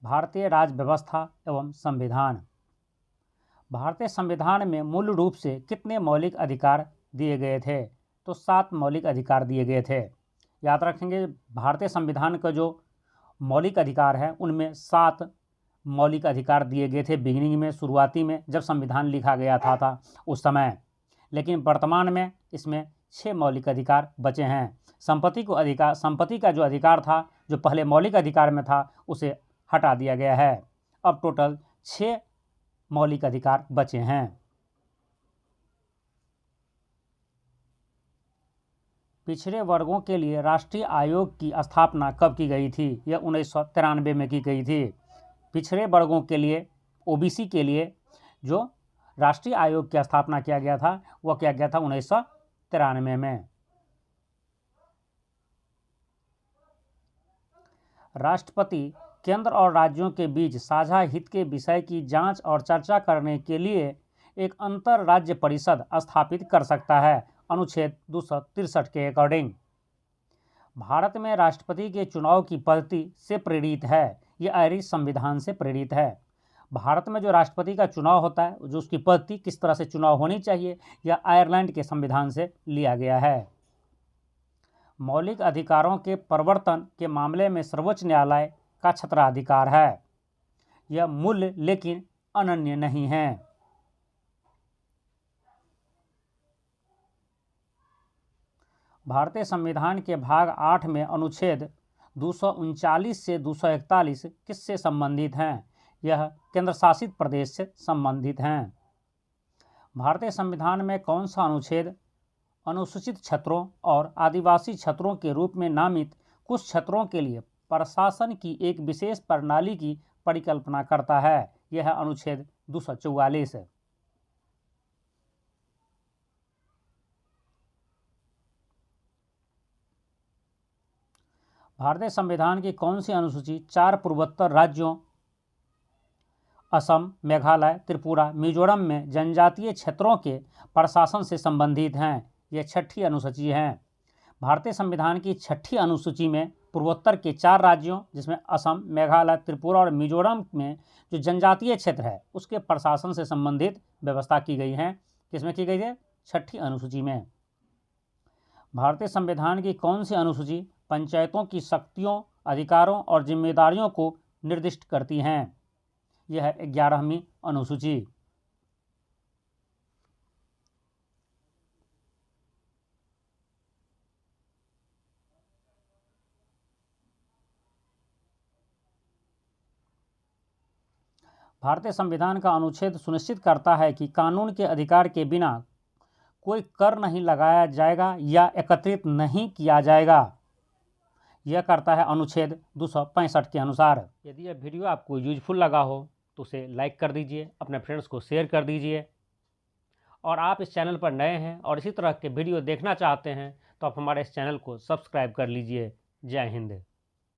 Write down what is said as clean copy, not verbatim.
भारतीय राज्य व्यवस्था एवं संविधान। भारतीय संविधान में मूल रूप से कितने मौलिक अधिकार दिए गए थे? तो 7 मौलिक अधिकार दिए गए थे। याद रखेंगे, भारतीय संविधान का जो मौलिक अधिकार है उनमें 7 मौलिक अधिकार दिए गए थे बिगिनिंग में, शुरुआती में जब संविधान लिखा गया था उस समय। लेकिन वर्तमान में इसमें 6 मौलिक अधिकार बचे हैं। संपत्ति का जो अधिकार था, जो पहले मौलिक अधिकार में था, उसे हटा दिया गया है। अब टोटल 6 मौलिक अधिकार बचे हैं। पिछड़े वर्गों के लिए राष्ट्रीय आयोग की स्थापना कब की गई थी? यह 1993 में की गई थी। पिछड़े वर्गों के लिए, ओबीसी के लिए जो राष्ट्रीय आयोग की स्थापना किया गया था वह किया गया था 1993 में। राष्ट्रपति केंद्र और राज्यों के बीच साझा हित के विषय की जांच और चर्चा करने के लिए एक अंतर राज्य परिषद स्थापित कर सकता है, अनुच्छेद 263 के अकॉर्डिंग। भारत में राष्ट्रपति के चुनाव की पद्धति से प्रेरित है, यह आयरिश संविधान से प्रेरित है। भारत में जो राष्ट्रपति का चुनाव होता है, जो उसकी पद्धति किस तरह से चुनाव होनी चाहिए, यह आयरलैंड के संविधान से लिया गया है। मौलिक अधिकारों के प्रवर्तन के मामले में सर्वोच्च न्यायालय का छत्राधिकार है। यह मूल्य लेकिन अनन्य नहीं है। भारतीय संविधान के भाग 8 में अनुच्छेद 239 से 241 किससे संबंधित हैं? यह केंद्र शासित प्रदेश से संबंधित हैं। भारतीय संविधान में कौन सा अनुच्छेद अनुसूचित क्षेत्रों और आदिवासी क्षेत्रों के रूप में नामित कुछ क्षेत्रों के लिए प्रशासन की एक विशेष प्रणाली की परिकल्पना करता है? यह है अनुच्छेद 244। भारतीय संविधान की कौन सी अनुसूची 4 पूर्वोत्तर राज्यों असम, मेघालय, त्रिपुरा, मिजोरम में जनजातीय क्षेत्रों के प्रशासन से संबंधित हैं? यह 6ठी अनुसूची है। भारतीय संविधान की 6ठी अनुसूची में पूर्वोत्तर के 4 राज्यों, जिसमें असम, मेघालय, त्रिपुरा और मिजोरम में जो जनजातीय क्षेत्र है उसके प्रशासन से संबंधित व्यवस्था की गई है। किसमें की गई है? 6ठी अनुसूची में। भारतीय संविधान की कौन सी अनुसूची पंचायतों की शक्तियों, अधिकारों और जिम्मेदारियों को निर्दिष्ट करती हैं? यह है 11वीं अनुसूची। भारतीय संविधान का अनुच्छेद सुनिश्चित करता है कि कानून के अधिकार के बिना कोई कर नहीं लगाया जाएगा या एकत्रित नहीं किया जाएगा। यह करता है अनुच्छेद 265 के अनुसार। यदि यह वीडियो आपको यूजफुल लगा हो तो उसे लाइक कर दीजिए, अपने फ्रेंड्स को शेयर कर दीजिए। और आप इस चैनल पर नए हैं और इसी तरह के वीडियो देखना चाहते हैं तो आप हमारे इस चैनल को सब्सक्राइब कर लीजिए। जय हिंद।